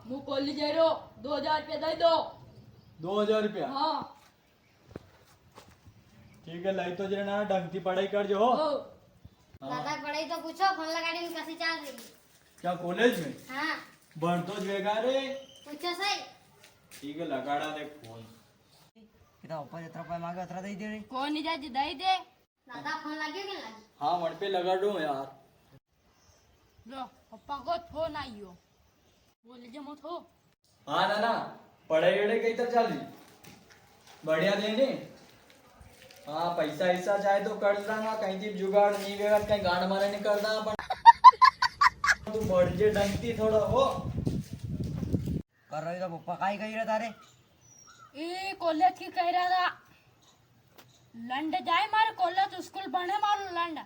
હું કોલી જઈ રહ્યો 2000 रुपया दे दो 2000 रुपया हाँ ठीक है लाई तो जना ढंग की पढ़ाई कर जो हो ओ, दादा पढ़ाई तो पूछो फोन लगाड़ी में कैसी चल रही क्या कॉलेज में हाँ बढ़ तो जुएगा रे पूछो सही ठीक है लगाड़ा दे फोन कितना ऊपर जतरा पे मांगे उतरा दे दे रे कौन नहीं जाती दई दे दादा फोन लगे कि लगी हाँ वहाँ पे लगा दूं यार लो पप्पा को फोन आइयो बोले जो मत हो हाँ ना पढ़ाई वढ़ाई कई तक चल रही बढ़िया देने हाँ पैसा ऐसा चाहे तो कर देना कहीं थी जुगाड़ नहीं वेगा कहीं गांड मारे नहीं करना पर तू बढ़ जे ढंगती थोड़ा हो कर रही तो पप्पा काई कही रहा तारे ए कॉलेज की कह रहा था लंड जाए मारे कॉलेज स्कूल बने मारो लंड